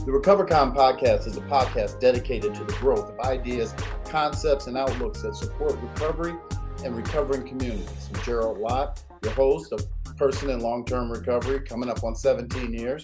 The RecoverCon podcast is a podcast dedicated to the growth of ideas, concepts, and outlooks that support recovery and recovering communities. I'm Gerald Lott, your host of Person in Long-Term Recovery, coming up on 17 years.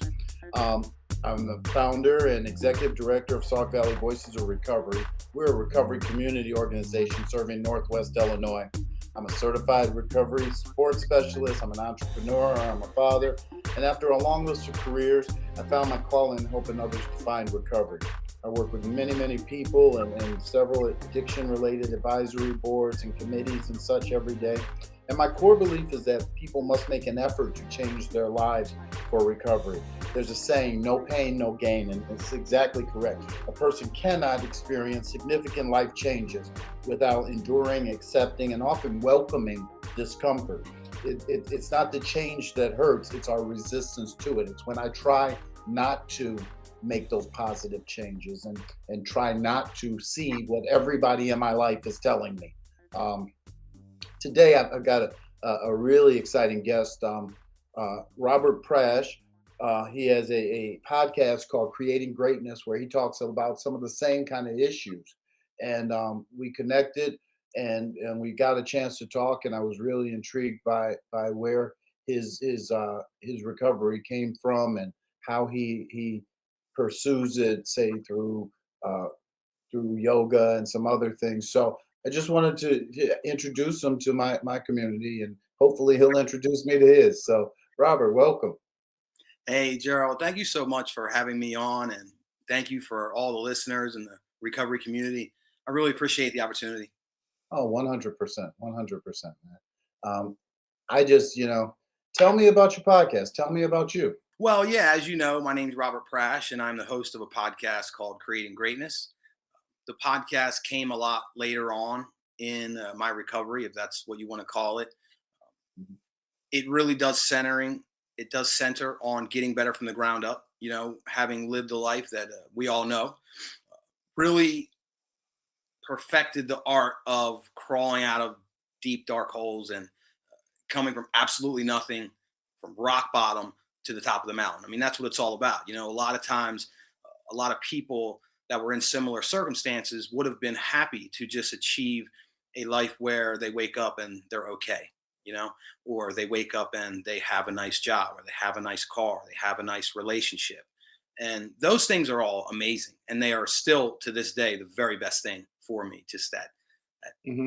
I'm the founder and executive director of Sauk Valley Voices of Recovery. We're a recovery community organization serving Northwest Illinois. I'm a certified recovery support specialist. I'm an entrepreneur. I'm a father. And after a long list of careers, I found my calling in helping others to find recovery. I work with many people and several addiction-related advisory boards and committees and such every day. And my core belief is that people must make an effort to change their lives for recovery. There's a saying, no pain, no gain, and it's exactly correct. A person cannot experience significant life changes without enduring, accepting, and often welcoming discomfort. It's not the change that hurts, it's our resistance to it. It's when I try not to make those positive changes and try not to see what everybody in my life is telling me. Today, I've got a really exciting guest, Robert Prasch. He has a podcast called Creating Greatness, where he talks about some of the same kind of issues. And we connected and we got a chance to talk, and I was really intrigued by where his recovery came from and how he pursues it, say through yoga and some other things. So I just wanted to introduce him to my community, and hopefully he'll introduce me to his. So, Robert, welcome. Hey, Gerald, thank you so much for having me on, and thank you for all the listeners in the recovery community. I really appreciate the opportunity. Oh, 100%, 100%, man. I just, tell me about your podcast. Tell me about you. Well, yeah, as you know, my name is Robert Prasch, and I'm the host of a podcast called Creating Greatness. The podcast came a lot later on in my recovery, if that's what you want to call it. It really does center on getting better from the ground up, having lived the life that we all know, really perfected the art of crawling out of deep, dark holes and coming from absolutely nothing, from rock bottom to the top of the mountain. I mean, that's what it's all about. A lot of times, a lot of people that were in similar circumstances would have been happy to just achieve a life where they wake up and they're okay, or they wake up and they have a nice job, or they have a nice car, or they have a nice relationship. And those things are all amazing. And they are still, to this day, the very best thing for me, just that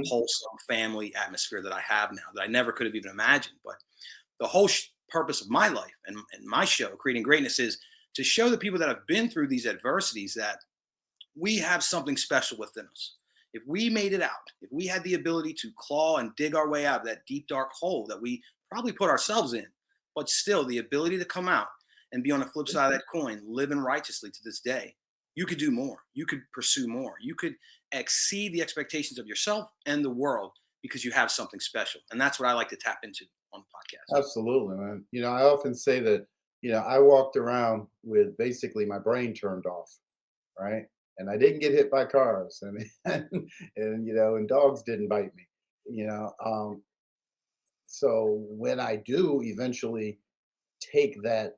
wholesome family atmosphere that I have now that I never could have even imagined. But the whole purpose of my life and my show, Creating Greatness, is to show the people that have been through these adversities that we have something special within us. If we made it out, if we had the ability to claw and dig our way out of that deep, dark hole that we probably put ourselves in, but still the ability to come out and be on the flip side of that coin, living righteously to this day, you could do more. You could pursue more. You could exceed the expectations of yourself and the world because you have something special. And that's what I like to tap into on the podcast. Absolutely, man. I often say that, I walked around with basically my brain turned off, right? And I didn't get hit by cars, and dogs didn't bite me, so when I do eventually take that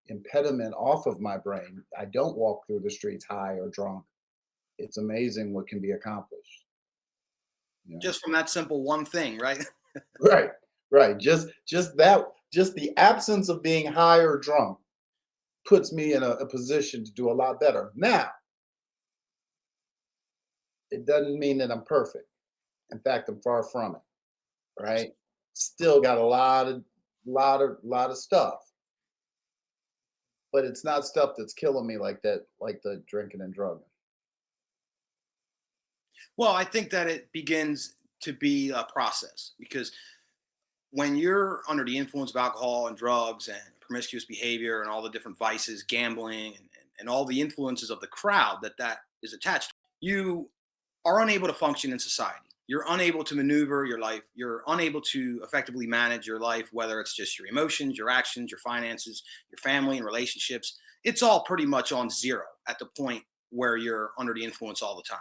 impediment off of my brain, I don't walk through the streets high or drunk. It's amazing what can be accomplished. Just from that simple one thing, right? Right. Just the absence of being high or drunk puts me in a position to do a lot better. Now, it doesn't mean that I'm perfect. In fact, I'm far from it. Right? Still got a lot of stuff. But it's not stuff that's killing me like that, like the drinking and drugging. Well, I think that it begins to be a process, because when you're under the influence of alcohol and drugs and promiscuous behavior and all the different vices, gambling, and all the influences of the crowd that is attached to, you are unable to function in society. You're unable to maneuver your life. You're unable to effectively manage your life, whether it's just your emotions, your actions, your finances, your family and relationships. It's all pretty much on zero at the point where you're under the influence all the time.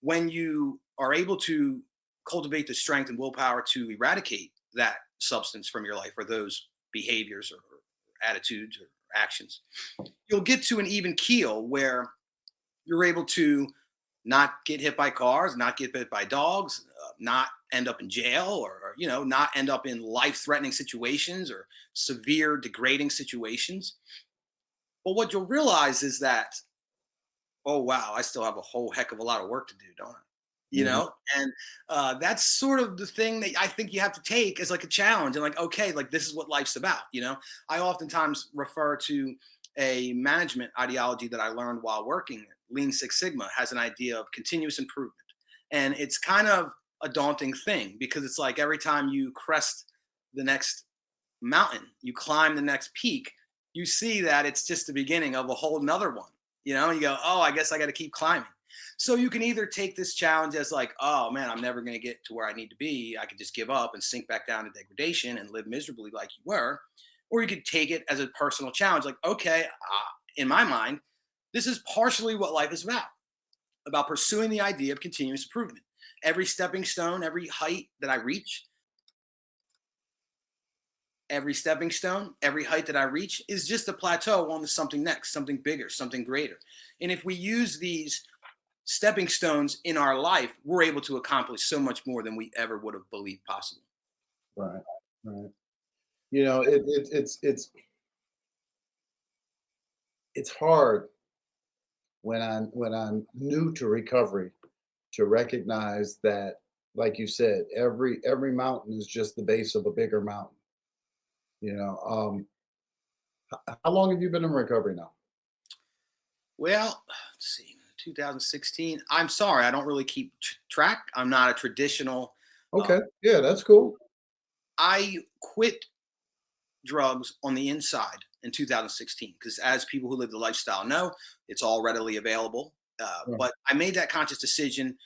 When you are able to cultivate the strength and willpower to eradicate that substance from your life, or those behaviors or attitudes or actions, you'll get to an even keel where you're able to not get hit by cars, not get bit by dogs, not end up in jail, or not end up in life-threatening situations or severe degrading situations. But what you'll realize is that, oh wow, I still have a whole heck of a lot of work to do, don't I? Mhm. And that's sort of the thing that I think you have to take as like a challenge, and like, okay, like this is what life's about. I oftentimes refer to a management ideology that I learned while working. Lean Six Sigma has an idea of continuous improvement, and it's kind of a daunting thing because it's like every time you crest the next mountain, you climb the next peak, you see that it's just the beginning of a whole nother one. You go, oh, I guess I got to keep climbing. So you can either take this challenge as like, oh man, I'm never going to get to where I need to be. I could just give up and sink back down to degradation and live miserably like you were. Or you could take it as a personal challenge. Like, okay, in my mind, this is partially what life is about pursuing the idea of continuous improvement. Every stepping stone, every height that I reach, every stepping stone, every height that I reach is just a plateau on to something next, something bigger, something greater. And if we use these stepping stones in our life, we're able to accomplish so much more than we ever would have believed possible. Right. Right. It's hard when I'm new to recovery to recognize that, like you said, every mountain is just the base of a bigger mountain. You know, how long have you been in recovery now? Well, let's see, 2016. I'm sorry, I don't really keep track. I'm not a traditional. Uh, Okay, yeah, that's cool. I quit drugs on the inside in 2016 because, as people who live the lifestyle know, it's all readily available. Right, But I made that conscious decision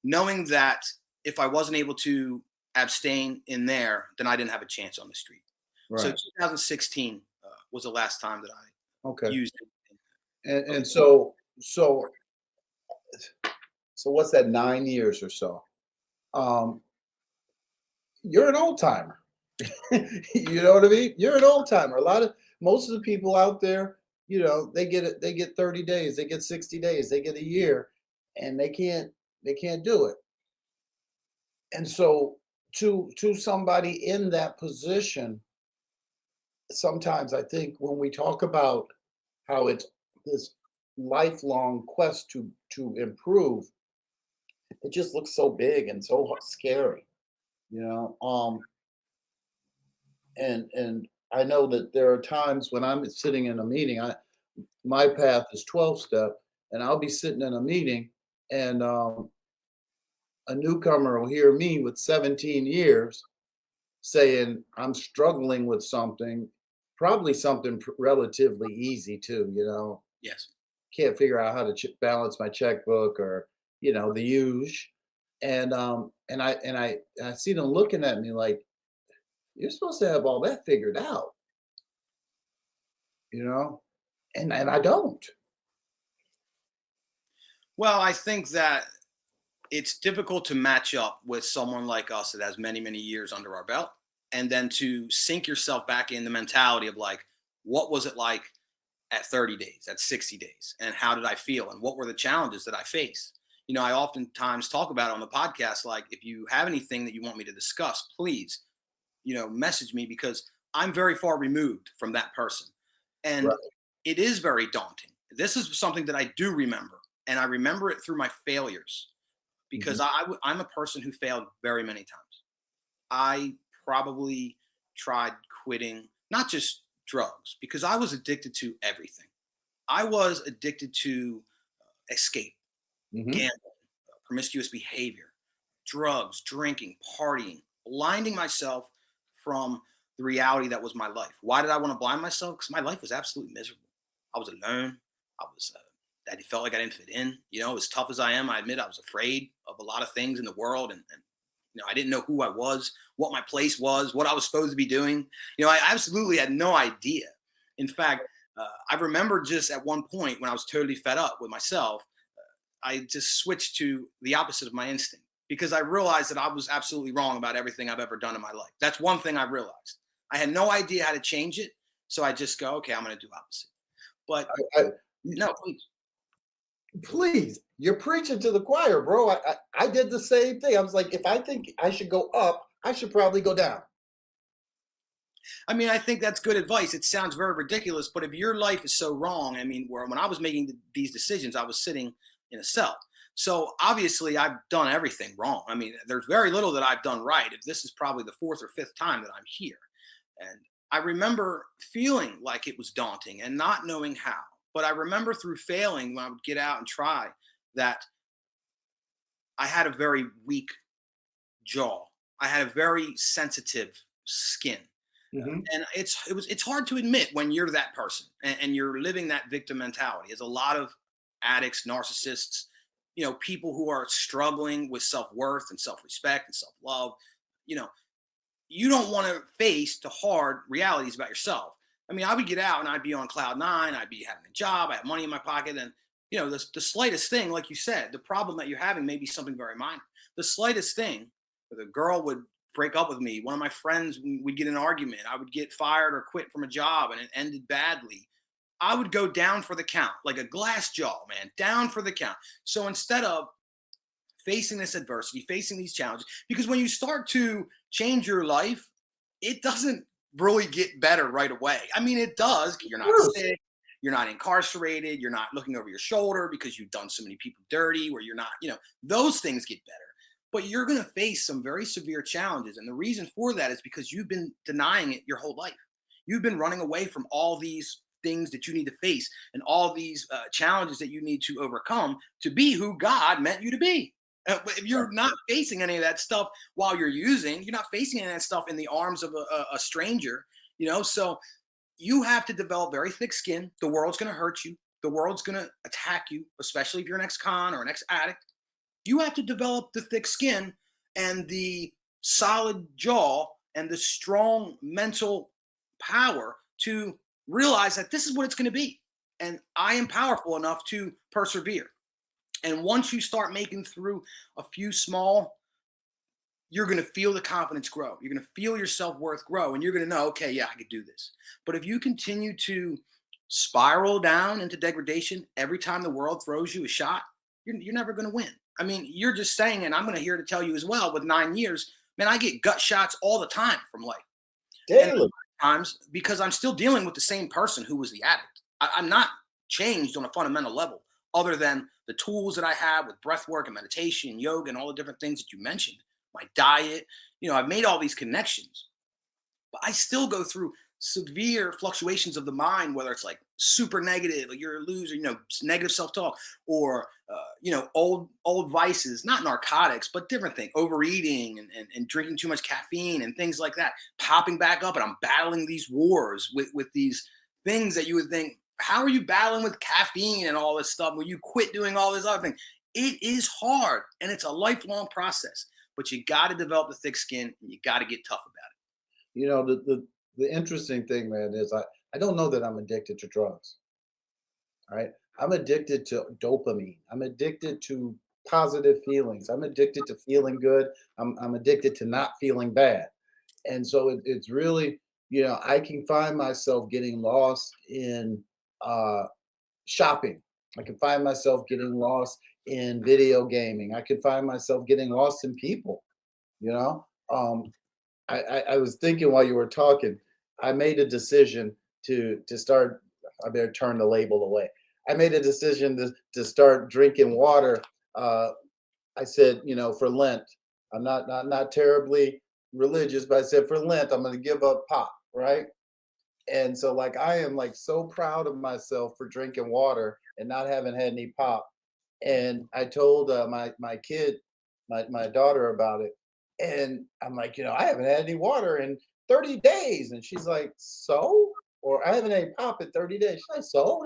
knowing that if I wasn't able to abstain in there, then I didn't have a chance on the street. So right. 2016 was the last time that I Okay, used it. and so what's that? 9 years or so. Um, you're an old timer. You know what I mean? You're an old timer. Most of the people out there, they get it. They get 30 days. They get 60 days. They get a year, and they can't do it. And so to somebody in that position, sometimes I think when we talk about how it's this lifelong quest to improve, it just looks so big and so scary, you know. And I know that there are times when I'm sitting in a meeting. My path is 12 step, and I'll be sitting in a meeting, and a newcomer will hear me with 17 years saying I'm struggling with something, probably something relatively easy too. Yes. Can't figure out how to balance my checkbook, or the huge. And I see them looking at me like, you're supposed to have all that figured out, you know and I don't. Well, I think that it's difficult to match up with someone like us that has many, many years under our belt, and then to sink yourself back in the mentality of like, what was it like at 30 days, at 60 days, and how did I feel, and what were the challenges that I faced? I oftentimes talk about it on the podcast, like, if you have anything that you want me to discuss, please, message me, because I'm very far removed from that person. And Right. it is very daunting. This is something that I do remember, and I remember it through my failures because Mhm. I'm a person who failed very many times. I probably tried quitting, not just drugs, because I was addicted to everything. I was addicted to escape, Mhm. gambling, promiscuous behavior, drugs, drinking, partying, blinding myself from the reality that was my life. Why did I want to blind myself? Because my life was absolutely miserable. I was alone. I felt like I didn't fit in. As tough as I am, I admit I was afraid of a lot of things in the world, and I didn't know who I was, what my place was, what I was supposed to be doing. I absolutely had no idea. In fact, I remember just at one point when I was totally fed up with myself, I just switched to the opposite of my instinct because I realized that I was absolutely wrong about everything I've ever done in my life. That's one thing I realized. I had no idea how to change it. So I just go, okay, I'm going to do opposite. But I, no, please. please, you're preaching to the choir, bro. I did the same thing. I was like, if I think I should go up, I should probably go down. I mean, I think that's good advice. It sounds very ridiculous, but if your life is so wrong, I mean, when I was making these decisions, I was sitting in a cell. So obviously, I've done everything wrong. I mean, there's very little that I've done right. If this is probably the fourth or fifth time that I'm here, and I remember feeling like it was daunting and not knowing how. But I remember through failing when I would get out and try that I had a very weak jaw. I had a very sensitive skin. Hmm. And it's hard to admit when you're that person and you're living that victim mentality. There's a lot of addicts, narcissists, people who are struggling with self-worth and self-respect and self-love. You know, you don't want to face the hard realities about yourself. I mean, I would get out and I'd be on cloud nine. I'd be having a job. I have money in my pocket, and the slightest thing, like you said, the problem that you're having may be something very minor. The slightest thing, the girl would break up with me. One of my friends, we'd get in an argument. I would get fired or quit from a job, and it ended badly. I would go down for the count, like a glass jaw, man, down for the count. So instead of facing this adversity, facing these challenges, because when you start to change your life, it doesn't really get better right away. I mean, it does. You're not sick, you're not incarcerated, you're not looking over your shoulder because you've done so many people dirty, where you're not, those things get better. But you're going to face some very severe challenges. And the reason for that is because you've been denying it your whole life. You've been running away from all these things that you need to face and all these challenges that you need to overcome to be who God meant you to be. But if you're not facing any of that stuff while you're not facing any of that stuff in the arms of a stranger, so you have to develop very thick skin. The world's going to hurt you. The world's going to attack you, especially if you're an ex-con or an ex-addict. You have to develop the thick skin and the solid jaw and the strong mental power to realize that this is what it's going to be. And I am powerful enough to persevere. And once you start making through a few small, you're going to feel the confidence grow. You're going to feel your self-worth grow. And you're going to know, okay, yeah, I could do this. But if you continue to spiral down into degradation every time the world throws you a shot, you're never going to win. I mean, you're just saying, and I'm going to here to tell you as well, with 9 years, man, I get gut shots all the time from life. And Daily. times because I'm still dealing with the same person who was the addict. I'm not changed on a fundamental level, other than the tools that I have with breath work and meditation, yoga, and all the different things that you mentioned, my diet. I've made all these connections, but I still go through severe fluctuations of the mind, whether it's like super negative, like you're a loser, negative self-talk, or old vices, not narcotics, but different things, overeating and drinking too much caffeine and things like that, popping back up, and I'm battling these wars with these things that you would think, how are you battling with caffeine and all this stuff when you quit doing all this other thing? It is hard, and it's a lifelong process, but you got to develop the thick skin and you got to get tough about it. The interesting thing, man, is I don't know that I'm addicted to drugs. All right. I'm addicted to dopamine. I'm addicted to positive feelings. I'm addicted to feeling good. I'm addicted to not feeling bad. And so it's really, I can find myself getting lost in uh, shopping. I can find myself getting lost in video gaming. I can find myself getting lost in people, you know? I was thinking while you were talking, I made a decision to start. I better turn the label away. I made a decision to start drinking water. I said, for Lent, I'm not terribly religious, but I said for Lent, I'm going to give up pop, right? And so, like, I am like so proud of myself for drinking water and not having had any pop. And I told my kid, my daughter about it, and I'm like, I haven't had any water in 30 days, and she's like, so, or I haven't had any pop in 30 days. She's like, so,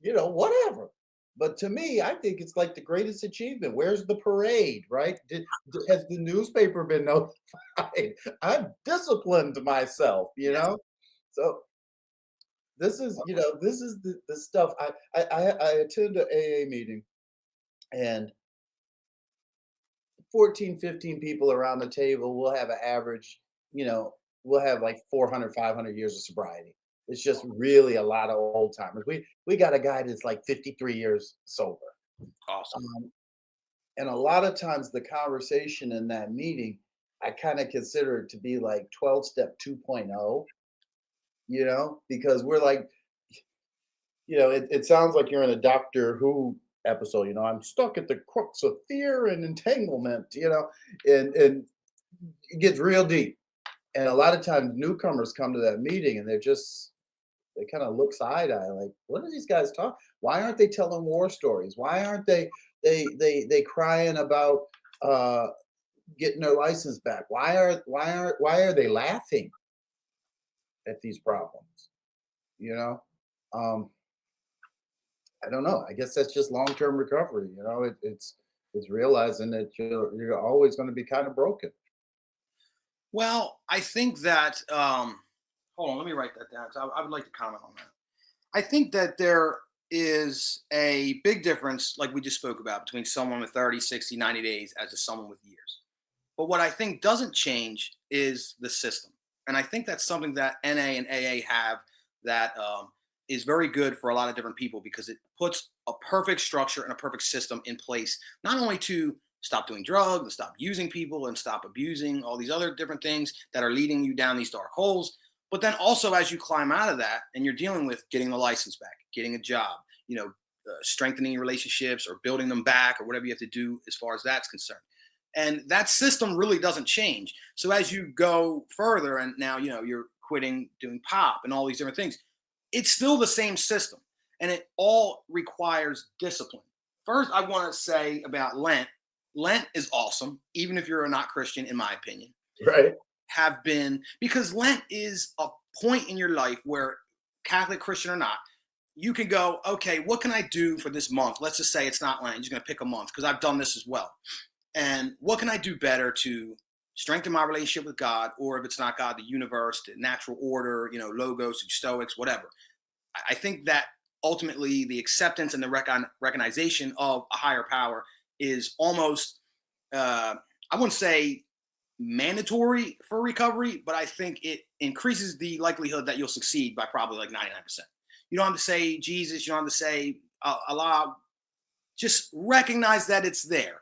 whatever. But to me, I think it's like the greatest achievement. Where's the parade, right? Has the newspaper been notified? I've disciplined myself, Yes. So this is the stuff. I attend an AA meeting, and 14, 15 people around the table. We'll have an average, we'll have like 400, 500 years of sobriety. It's just really a lot of old timers. We got a guy that's like 53 years sober. Awesome. And a lot of times the conversation in that meeting, I kind of consider it to be like 12 step 2.0, because we're like, it sounds like you're in a Doctor Who episode, I'm stuck at the crux of fear and entanglement, and it gets real deep. And a lot of times newcomers come to that meeting and they kind of look side eye like, what are these guys talking? Why aren't they telling war stories? Why aren't they crying about getting their license back? Why are they laughing at these problems? You know? Um, I don't know. I guess that's just long-term recovery. It's realizing that you're always going to be kind of broken. Well, I think that, hold on, let me write that down. 'Cause I would like to comment on that. I think that there is a big difference, like we just spoke about, between someone with 30, 60, 90 days as to someone with years. But what I think doesn't change is the system. And I think that's something that NA and AA have that is very good for a lot of different people because it puts a perfect structure and a perfect system in place, not only to stop doing drugs and stop using people and stop abusing all these other different things that are leading you down these dark holes, but then also as you climb out of that and you're dealing with getting the license back, getting a job, strengthening your relationships or building them back or whatever you have to do as far as that's concerned. And that system really doesn't change. So as you go further and now, you're quitting doing pop and all these different things, it's still the same system and it all requires discipline. First, I want to say about Lent. Lent is awesome, even if you're not Christian, in my opinion. Right. Have been because Lent is a point in your life where, Catholic, Christian or not, you can go, okay, what can I do for this month? Let's just say it's not Lent. You're just going to pick a month because I've done this as well. And what can I do better to strengthen my relationship with God, or if it's not God, the universe, the natural order, logos, Stoics, whatever. I think that ultimately the acceptance and the recognition of a higher power is almost, I wouldn't say mandatory for recovery, but I think it increases the likelihood that you'll succeed by probably like 99%. You don't have to say Jesus, you don't have to say Allah. Just recognize that it's there.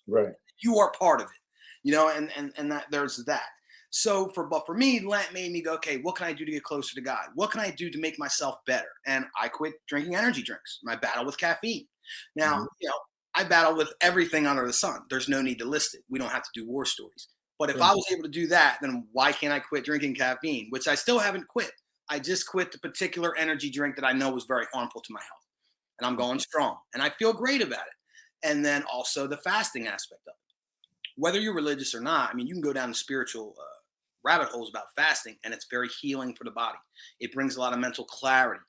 Right. You are part of it, and that there's that. So for me, Lent made me go, okay, what can I do to get closer to God? What can I do to make myself better? And I quit drinking energy drinks. My battle with caffeine. Now, I battle with everything under the sun. There's no need to list it. We don't have to do war stories. But if I was able to do that, then why can't I quit drinking caffeine, which I still haven't quit. I just quit the particular energy drink that I know was very harmful to my health. And I'm going strong. And I feel great about it. And then also the fasting aspect of it. Whether you're religious or not, you can go down the spiritual rabbit holes about fasting, and it's very healing for the body. It brings a lot of mental clarity.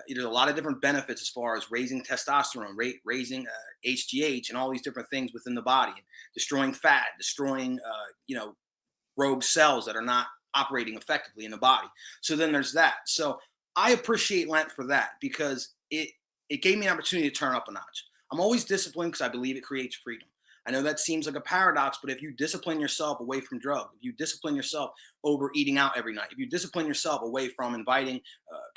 There's a lot of different benefits as far as raising testosterone, raising HGH, and all these different things within the body, and destroying fat, destroying rogue cells that are not operating effectively in the body. So then there's that. So I appreciate Lent for that because it gave me an opportunity to turn up a notch. I'm always disciplined because I believe it creates freedom. I know that seems like a paradox, but if you discipline yourself away from drugs, if you discipline yourself over eating out every night, if you discipline yourself away from inviting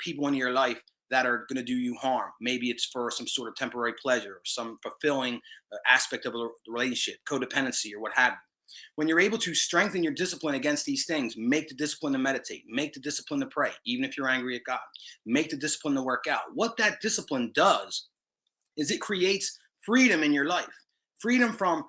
people into your life that are going to do you harm, maybe it's for some sort of temporary pleasure or some fulfilling aspect of the relationship, codependency or what have you. When you're able to strengthen your discipline against these things, make the discipline to meditate, make the discipline to pray, even if you're angry at God, make the discipline to work out. What that discipline does is it creates freedom in your life. Freedom from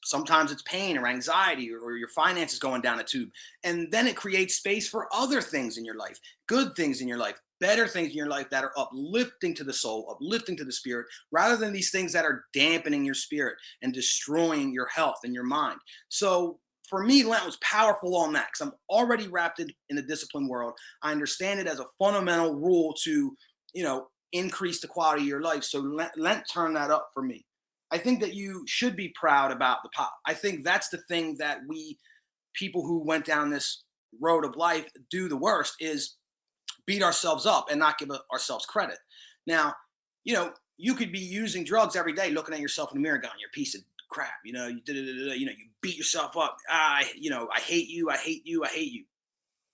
sometimes it's pain or anxiety or your finances going down a tube. And then it creates space for other things in your life, good things in your life, better things in your life that are uplifting to the soul, uplifting to the spirit, rather than these things that are dampening your spirit and destroying your health and your mind. So for me, Lent was powerful on that because I'm already wrapped in the discipline world. I understand it as a fundamental rule to, increase the quality of your life. So Lent turned that up for me. I think that you should be proud about the pop. I think that's the thing that we people who went down this road of life do the worst is beat ourselves up and not give ourselves credit. Now, you could be using drugs every day, looking at yourself in the mirror, going, "You're a piece of crap." You beat yourself up. I hate you. I hate you. I hate you.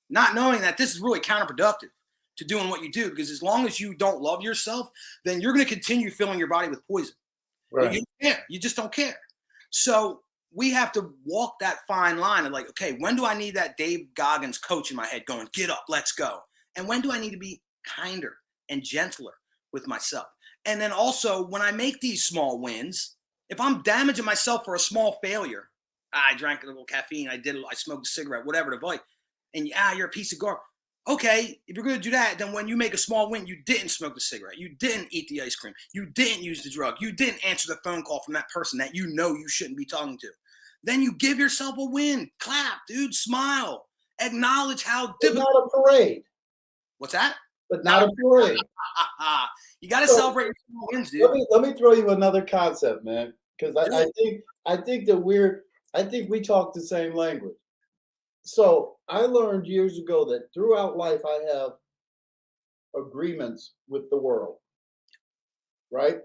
not knowing that this is really counterproductive to doing what you do, because as long as you don't love yourself, then you're going to continue filling your body with poison. But you don't care. You just don't care. So we have to walk that fine line of like, okay, when do I need that Dave Goggins coach in my head going, get up, let's go? And when do I need to be kinder and gentler with myself? And then also when I make these small wins, if I'm damaging myself for a small failure, I drank a little caffeine, I smoked a cigarette, whatever the like, and you're a piece of garbage. Okay, if you're going to do that, then when you make a small win, you didn't smoke the cigarette, you didn't eat the ice cream, you didn't use the drug, you didn't answer the phone call from that person that you know you shouldn't be talking to. Then you give yourself a win. Clap, dude, smile. Acknowledge how difficult. Not a parade. What's that? But not a parade. You got to celebrate your small wins, dude. Let me throw you another concept, man, because I think we talk the same language. So I learned years ago that throughout life I have agreements with the world, right?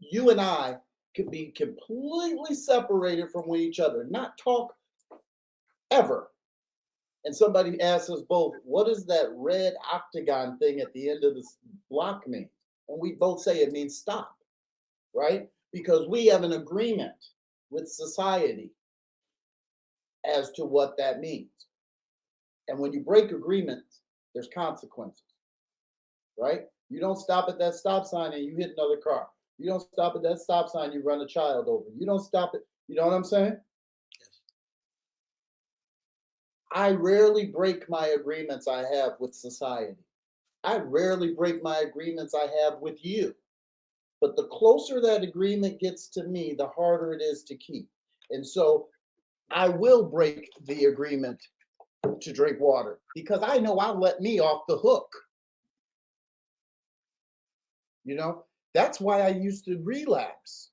You and I could be completely separated from each other, not talk ever. And somebody asks us both, what does that red octagon thing at the end of this block mean? And we both say it means stop, right? Because we have an agreement with society as to what that means. And when you break agreements, there's consequences, right? You don't stop at that stop sign and you hit another car. You don't stop at that stop sign, you run a child over. You don't stop it. You know what I'm saying? Yes. I rarely break my agreements I have with society. I rarely break my agreements I have with you. But the closer that agreement gets to me, the harder it is to keep. And so I will break the agreement to drink water because I know I'll let me off the hook. You know, that's why I used to relapse.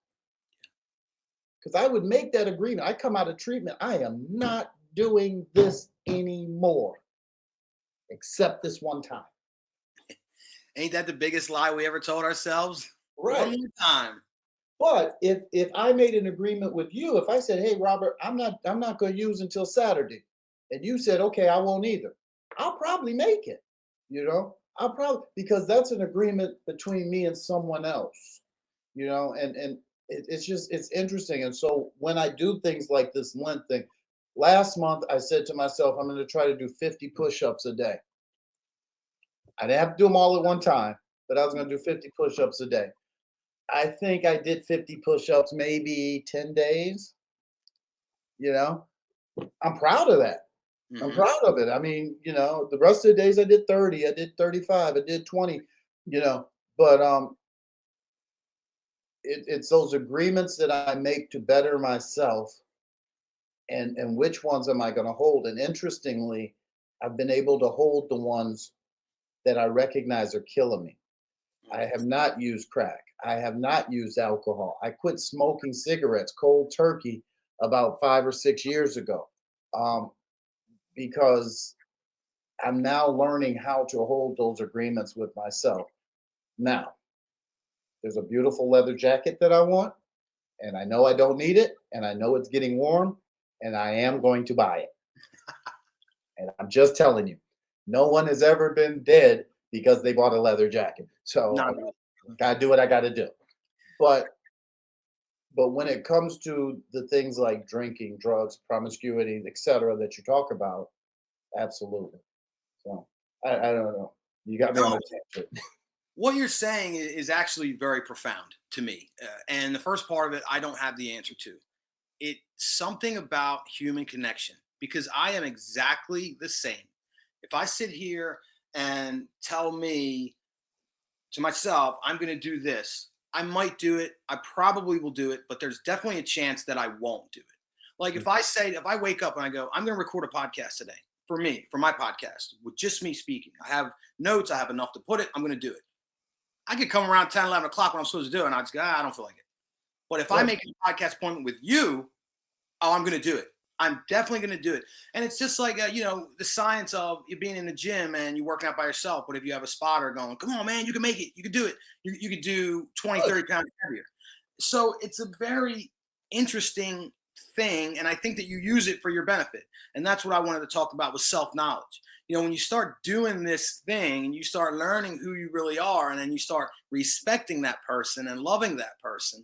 Because I would make that agreement. I come out of treatment. I am not doing this anymore, except this one time. Ain't that the biggest lie we ever told ourselves? Right. One time. But if I made an agreement with you, if I said, "Hey, Robert, I'm not going to use until Saturday," and you said, "Okay, I won't either," I'll probably make it. You know, I'll probably, because that's an agreement between me and someone else. You know, and it's interesting. And so when I do things like this Lent thing, last month I said to myself, I'm going to try to do 50 push-ups a day. I didn't have to do them all at one time, but I was going to do 50 push-ups a day. I think I did 50 push-ups maybe 10 days. You know, I'm proud of that. I'm proud of it. I mean, you know, the rest of the days I did 30, I did 35, I did 20, you know, but it's those agreements that I make to better myself, and which ones am I going to hold? And interestingly, I've been able to hold the ones that I recognize are killing me. I have not used crack. I have not used alcohol. I quit smoking cigarettes cold turkey about 5 or 6 years ago, because I'm now learning how to hold those agreements with myself. Now, there's a beautiful leather jacket that I want, and I know I don't need it, and I know it's getting warm, and I am going to buy it. And I'm just telling you, no one has ever been dead because they bought a leather jacket. So I gotta do what I gotta do. But when it comes to the things like drinking, drugs, promiscuity, etc., that you talk about, absolutely. So I don't know. You got me on a tangent. What you're saying is actually very profound to me. And the first part of it, I don't have the answer to. It's something about human connection, because I am exactly the same. If I sit here and tell me to myself, I'm going to do this, I might do it. I probably will do it, but there's definitely a chance that I won't do it. Like if I wake up and I go, I'm going to record a podcast today for me, for my podcast, with just me speaking. I have notes. I have enough to put it. I'm going to do it. I could come around 10, 11 o'clock when I'm supposed to do it, and I just go, I don't feel like it. But if I make a podcast appointment with you, I'm going to do it. I'm definitely going to do it. And it's just like, you know, the science of you being in the gym and you're working out by yourself. But if you have a spotter going, come on, man, you can make it. You can do it. You can do 20, 30 pounds heavier. So it's a very interesting thing, and I think that you use it for your benefit. And that's what I wanted to talk about with self-knowledge. When you start doing this thing and you start learning who you really are, and then you start respecting that person and loving that person,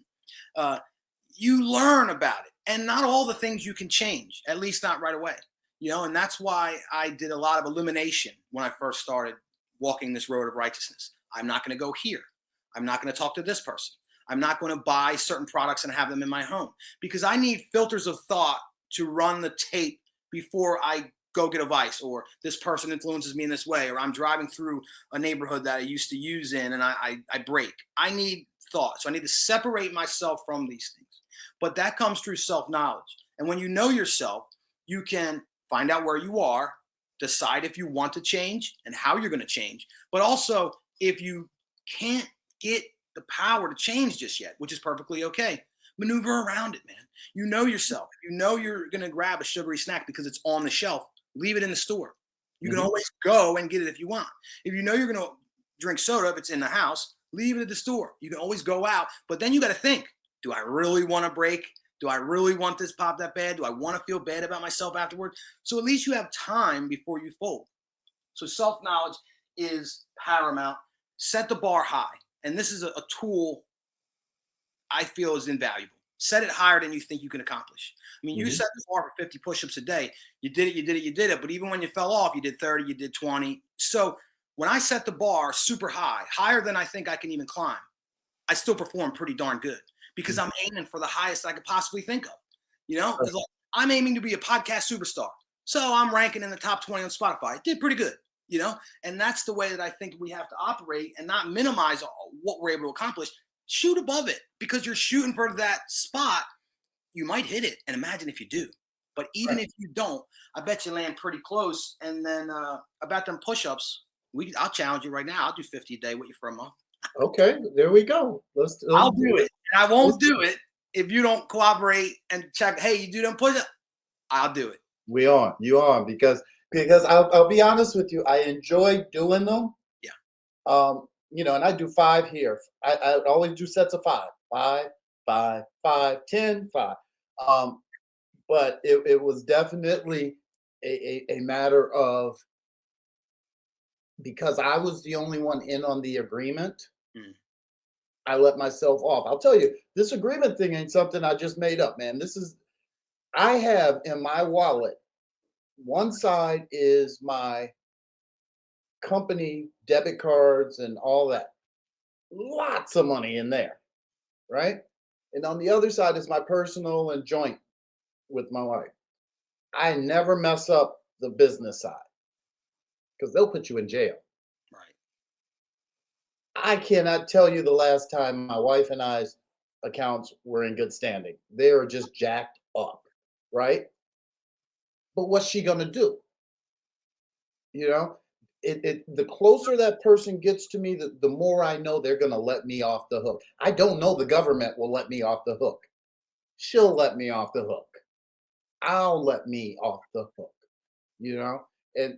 you learn about it. And not all the things you can change, at least not right away. And that's why I did a lot of elimination when I first started walking this road of righteousness. I'm not going to go here. I'm not going to talk to this person. I'm not going to buy certain products and have them in my home, because I need filters of thought to run the tape before I go get a vice, or this person influences me in this way, or I'm driving through a neighborhood that I used to use in and I break. I need thought. So I need to separate myself from these things. But that comes through self-knowledge. And when you know yourself, you can find out where you are, decide if you want to change and how you're going to change. But also, if you can't get the power to change just yet, which is perfectly okay, maneuver around it, man. You know yourself. You know you're going to grab a sugary snack because it's on the shelf. Leave it in the store. You can always go and get it if you want. If you know you're going to drink soda, if it's in the house, leave it at the store. You can always go out, but then you got to think, do I really want to break? Do I really want this pop that bad? Do I want to feel bad about myself afterward? So at least you have time before you fold. So self-knowledge is paramount. Set the bar high. And this is a tool I feel is invaluable. Set it higher than you think you can accomplish. I mean, you set the bar for 50 push-ups a day. You did it. But even when you fell off, you did 30, you did 20. So when I set the bar super high, higher than I think I can even climb, I still perform pretty darn good, because I'm aiming for the highest I could possibly think of. Like, I'm aiming to be a podcast superstar. So I'm ranking in the top 20 on Spotify. I did pretty good, and that's the way that I think we have to operate, and not minimize what we're able to accomplish. Shoot above it, because you're shooting for that spot. You might hit it, and imagine if you do. But even if you don't, I bet you land pretty close. And then about them push-ups, I'll challenge you right now. I'll do 50 a day with you for a month. Okay, there we go. I'll do it. And I won't do it if you don't cooperate and check. Hey, you do them push-ups? I'll do it. You on, because I'll be honest with you. I enjoy doing them. Yeah. And I do 5 here. I always do sets of 5, 5, 5, 5, 10, 5. But it was definitely a matter of, because I was the only one in on the agreement, I let myself off. I'll tell you, this agreement thing ain't something I just made up, man. I have in my wallet, one side is my company debit cards and all that. Lots of money in there, right? And on the other side is my personal and joint with my wife. I never mess up the business side, because they'll put you in jail. Right. I cannot tell you the last time my wife and I's accounts were in good standing. They are just jacked up, right? But what's she gonna do? The closer that person gets to me, the more I know they're gonna let me off the hook. I don't know the government will let me off the hook. She'll let me off the hook. I'll let me off the hook. And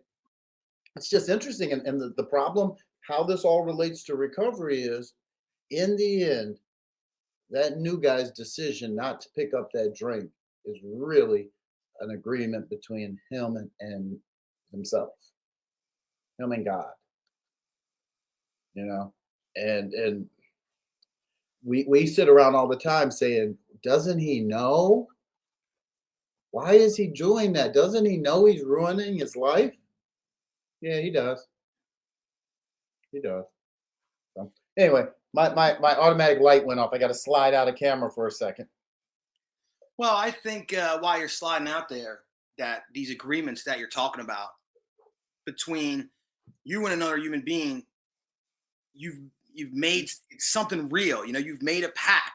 it's just interesting. And the problem, how this all relates to recovery, is in the end, that new guy's decision not to pick up that drink is really an agreement between him and himself, him and God. And we sit around all the time saying, doesn't he know? Why is he doing that? Doesn't he know he's ruining his life? Yeah, he does. He does. So, anyway, my automatic light went off. I got to slide out of camera for a second. Well, I think while you're sliding out there, that these agreements that you're talking about between you and another human being, you've made something real. You've made a pact.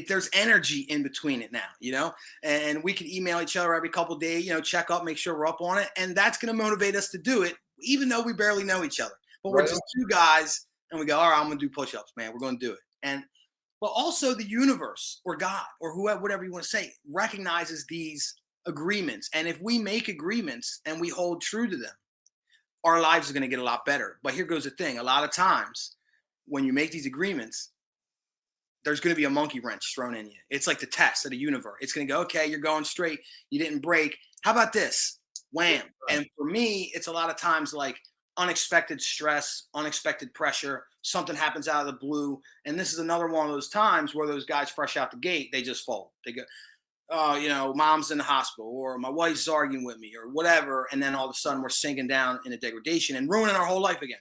There's energy in between it now. And we can email each other every couple of days. Check up, make sure we're up on it, and that's going to motivate us to do it, even though we barely know each other. But we're just 2 guys, and we go, all right, I'm going to do push-ups, man. We're going to do it. But also the universe or God or whoever, whatever you want to say, recognizes these agreements. And if we make agreements and we hold true to them, our lives are going to get a lot better. But here goes the thing. A lot of times when you make these agreements, there's going to be a monkey wrench thrown in you. It's like the test of the universe. It's going to go, okay, you're going straight. You didn't break. How about this? Wham. And for me, it's a lot of times like unexpected stress, unexpected pressure. Something happens out of the blue. And this is another one of those times where those guys fresh out the gate, they just fold. They go, oh, you know, mom's in the hospital, or my wife's arguing with me, or whatever. And then all of a sudden we're sinking down in a degradation and ruining our whole life again.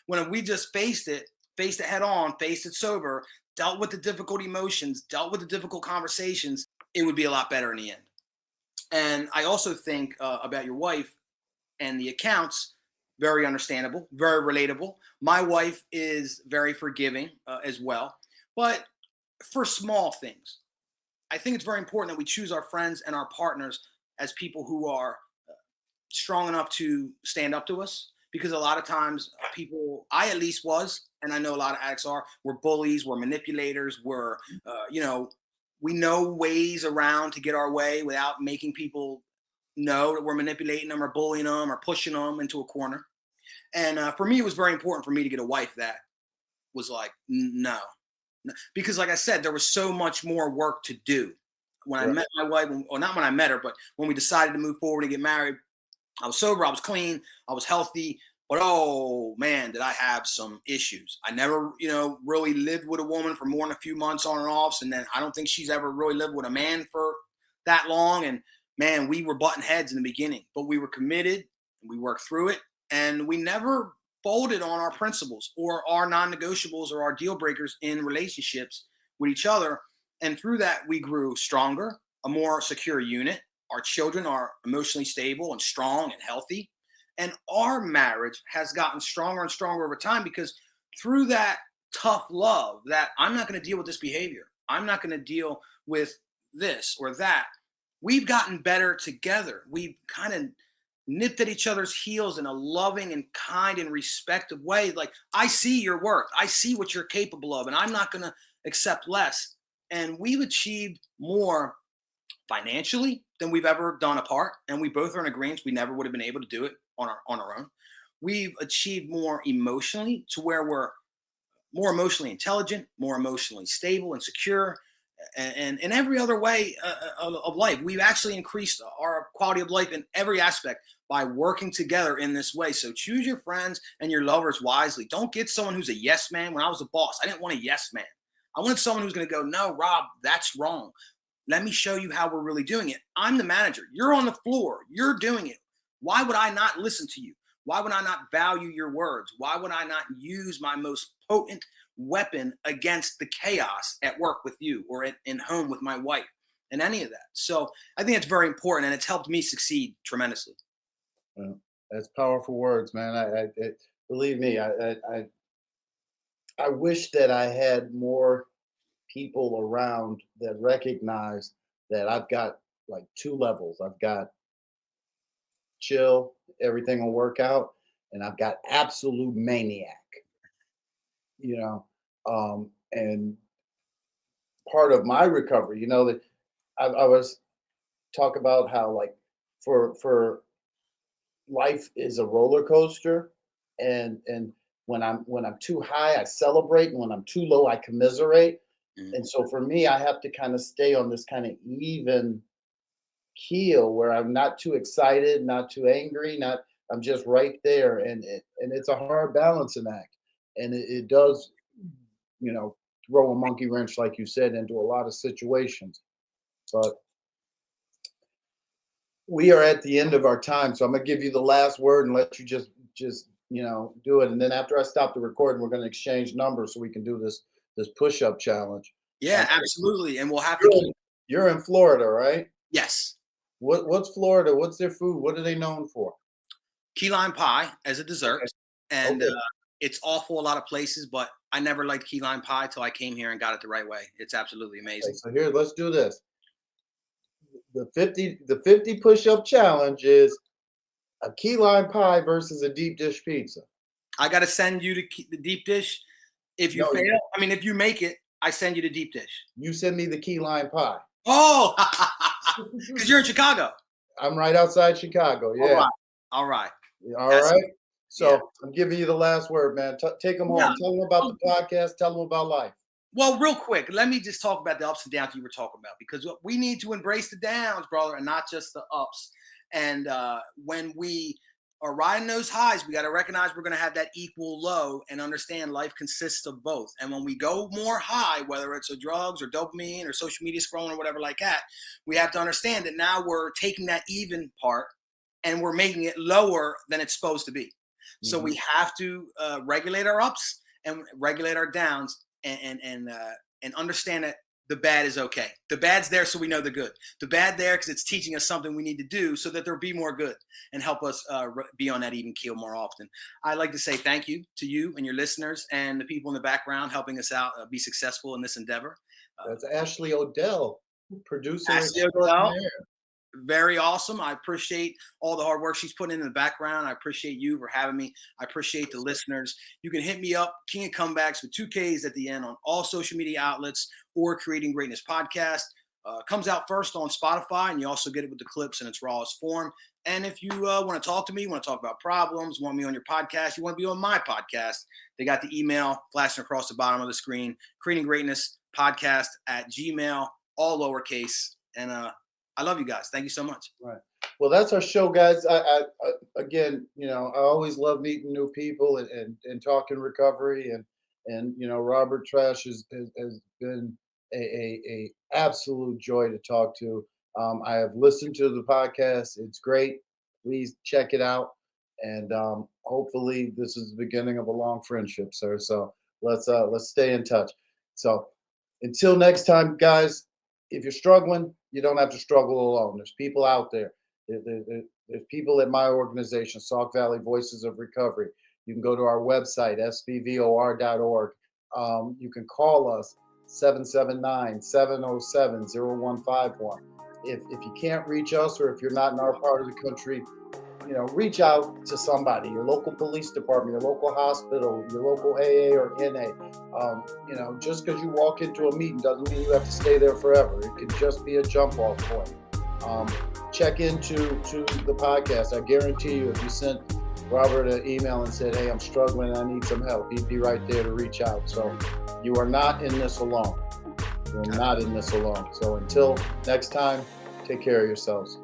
When we just faced it head on, faced it sober, dealt with the difficult emotions, dealt with the difficult conversations, it would be a lot better in the end. And I also think about your wife and the accounts, very understandable, very relatable. My wife is very forgiving as well. But for small things, I think it's very important that we choose our friends and our partners as people who are strong enough to stand up to us. Because a lot of times people, I at least was, and I know a lot of addicts are, we're bullies, we're manipulators, we're, we know ways around to get our way without making people know that we're manipulating them or bullying them or pushing them into a corner. And for me, it was very important for me to get a wife that was like, no. Because like I said, there was so much more work to do. When I met my wife, or not when I met her, but when we decided to move forward and get married, I was sober, I was clean, I was healthy, but oh man, did I have some issues. I never, really lived with a woman for more than a few months on and off. And then I don't think she's ever really lived with a man for that long. And man, we were butting heads in the beginning, but we were committed and we worked through it. And we never folded on our principles or our non-negotiables or our deal breakers in relationships with each other. And through that, we grew stronger, a more secure unit. Our children are emotionally stable and strong and healthy. And our marriage has gotten stronger and stronger over time because through that tough love, that I'm not going to deal with this behavior, I'm not going to deal with this or that, we've gotten better together. We've kind of nipped at each other's heels in a loving and kind and respectful way. Like, I see your worth. I see what you're capable of, and I'm not going to accept less. And we've achieved more financially than we've ever done apart. And we both are in agreement we never would have been able to do it on our own. We've achieved more emotionally to where we're more emotionally intelligent, more emotionally stable and secure, and in every other way of life. We've actually increased our quality of life in every aspect by working together in this way. So choose your friends and your lovers wisely. Don't get someone who's a yes man. When I was a boss, I didn't want a yes man. I wanted someone who's going to go, no, Rob, that's wrong. Let me show you how we're really doing it. I'm the manager. You're on the floor. You're doing it. Why would I not listen to you? Why would I not value your words? Why would I not use my most potent weapon against the chaos at work with you or in home with my wife and any of that? So I think it's very important, and it's helped me succeed tremendously. Well, that's powerful words, man. I believe me, I wish that I had more people around that recognize that I've got like two levels. I've got chill, everything will work out, and I've got absolute maniac. And part of my recovery, that I was talk about how like for life is a roller coaster, and when I'm too high, I celebrate, and when I'm too low, I commiserate. And so for me, I have to kind of stay on this kind of even keel where I'm not too excited, not too angry, I'm just right there, and it's a hard balancing act, and it does, throw a monkey wrench, like you said, into a lot of situations. But we are at the end of our time, so I'm gonna give you the last word and let you just do it, and then after I stop the recording, we're gonna exchange numbers so we can do this push-up challenge. Yeah, absolutely. And we'll have to keep. You're in Florida, right? Yes. What's Florida? What's their food? What are they known for? Key lime pie as a dessert. Okay. And Okay. it's awful a lot of places, but I never liked key lime pie till I came here and got it the right way. It's absolutely amazing. Okay, so here, let's do this. The 50 push-up challenge is a key lime pie versus a deep dish pizza. I got to send you the deep dish. If you fail, if you make it, I send you the deep dish. You send me the key lime pie. Oh, because you're in Chicago. I'm right outside Chicago. Yeah. All right. All right. So I'm giving you the last word, man. Take them home. Tell them about the podcast. Tell them about life. Well, real quick, let me just talk about the ups and downs you were talking about, because we need to embrace the downs, brother, and not just the ups. And when we are riding those highs, we got to recognize we're going to have that equal low and understand life consists of both. And when we go more high, whether it's a drugs or dopamine or social media scrolling or whatever like that, we have to understand that now we're taking that even part and we're making it lower than it's supposed to be. Mm-hmm. So we have to regulate our ups and regulate our downs, and understand that the bad is okay. The bad's there so we know the good. The bad there because it's teaching us something we need to do so that there'll be more good and help us be on that even keel more often. I'd like to say thank you to you and your listeners and the people in the background helping us out be successful in this endeavor. That's Ashley Odell, producer. Ashley Odell. Very awesome. I appreciate all the hard work she's putting in the background. I appreciate you for having me. I appreciate the listeners. You can hit me up, King of Comebacks with 2 Ks at the end, on all social media outlets, or Creating Greatness Podcast. Comes out first on Spotify, and you also get it with the clips in its rawest form. And if you want to talk to me, want to talk about problems, want me on your podcast, you want to be on my podcast, they got the email flashing across the bottom of the screen, Creating Greatness Podcast at Gmail, all lowercase. And I love you guys. Thank you so much. Right. Well, that's our show, guys. I again, I always love meeting new people and talking recovery, and Robert Prasch has been a absolute joy to talk to. I have listened to the podcast. It's great. Please check it out, and hopefully this is the beginning of a long friendship, sir. So let's stay in touch. So until next time, guys. If you're struggling, you don't have to struggle alone. There's people out there. There's people at my organization, Sauk Valley Voices of Recovery. You can go to our website, svvor.org. You can call us, 779-707-0151. If you can't reach us, or if you're not in our part of the country, reach out to somebody, your local police department, your local hospital, your local AA or NA. Just because you walk into a meeting doesn't mean you have to stay there forever. It can just be a jump off point. Check into the podcast. I guarantee you, if you sent Robert an email and said, hey, I'm struggling, I need some help, he'd be right there to reach out. So you are not in this alone. You're not in this alone. So until next time, take care of yourselves.